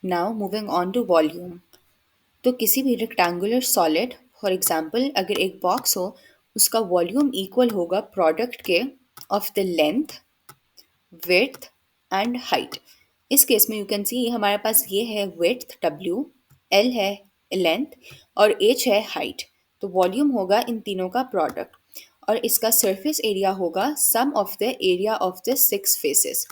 Now moving on to volume. तो किसी भी रेक्टेंगुलर सॉलिड, फॉर एग्जांपल अगर एक बॉक्स हो, उसका वॉल्यूम इक्वल होगा प्रोडक्ट के of the length, width and height. इस केस में यू कैन सी हमारे पास ये है विड्थ w, l है लेंथ और h है हाइट। तो वॉल्यूम होगा इन तीनों का प्रोडक्ट और इसका सरफेस एरिया होगा sum of the area of the six faces.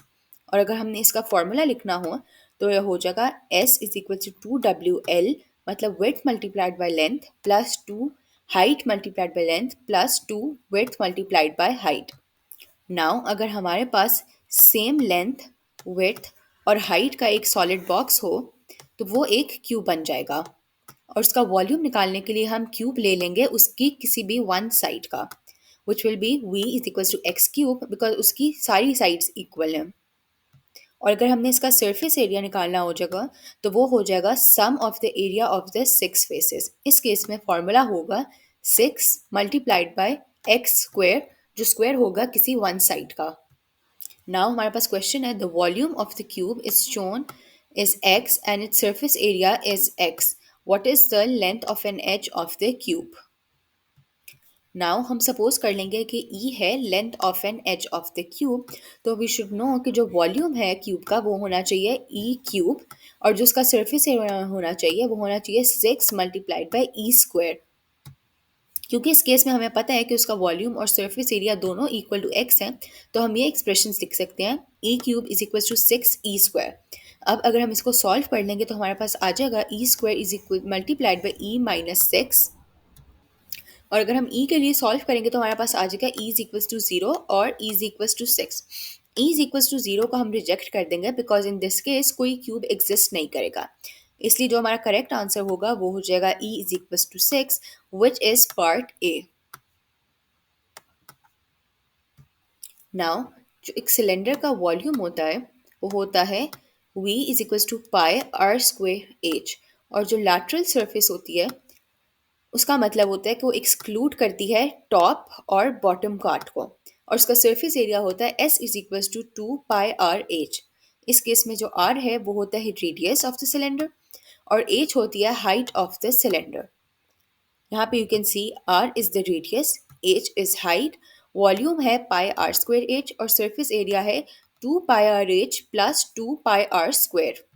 और अगर हमने इसका फॉर्मूला लिखना हो तो यह हो जाएगा S is equal to 2WL, मतलब width multiplied by length plus 2 height multiplied by length plus 2 width multiplied by height. Now अगर हमारे पास सेम लेंथ, विड्थ और हाइट का एक सॉलिड बॉक्स हो तो वो एक क्यूब बन जाएगा और उसका वॉल्यूम निकालने के लिए हम क्यूब ले लेंगे उसकी किसी भी वन साइड का, which will be v is equal to x cube because उसकी सारी साइड्स इक्वल हैं। और अगर हमने इसका सरफेस एरिया निकालना हो जाएगा तो वो हो जाएगा sum of the area of the six faces. इस केस में फॉर्मूला होगा 6 मल्टीप्लाइड बाय एक्स स्क्वायर, जो स्क्वायर होगा किसी वन साइड का। नाउ हमारे पास क्वेश्चन है the volume of the cube is shown is x and its surface area is x, what is the length of an edge of the cube. Now हम suppose कर लेंगे कि E है length of an edge of the cube, तो we should know कि जो volume है cube का वो होना चाहिए E क्यूब और जो उसका सरफेस एरिया होना चाहिए वो होना चाहिए 6 मल्टीप्लाइड बाई ई स्क्वायर। क्योंकि इस केस में हमें पता है कि उसका वॉल्यूम और सरफेस एरिया दोनों इक्वल टू एक्स हैं, तो हम ये एक्सप्रेशन लिख सकते हैं e cube is equal to 6 e square. अब अगर हम इसको सॉल्व कर लेंगे तो हमारे पास आ जाएगा e square is equal multiplied by e minus 6। और अगर हम e के लिए सॉल्व करेंगे तो हमारे पास आ जाएगा e इज इक्वल्स टू 0 और e is equals to 6। e is equals to 0 को हम रिजेक्ट कर देंगे बिकॉज इन दिस केस कोई क्यूब एग्जिस्ट नहीं करेगा, इसलिए जो हमारा करेक्ट आंसर होगा वो हो जाएगा e is equals to 6, which is part A. Now जो एक सिलेंडर का वॉल्यूम होता है वो होता है v is equals to pi r square h, और जो लैटरल सरफेस होती है उसका मतलब होता है कि वो एक्सक्लूड करती है टॉप और बॉटम पार्ट को, और उसका सरफेस एरिया होता है S is equals to 2 pi r h. इस केस में जो R है वो होता है रेडियस ऑफ द सिलेंडर और H होती है हाइट ऑफ द सिलेंडर। यहाँ पे you can see R is the radius, H is height, volume है पाई आर स्क्वायर एच और सरफेस एरिया है 2 pi r h plus 2 pi r square.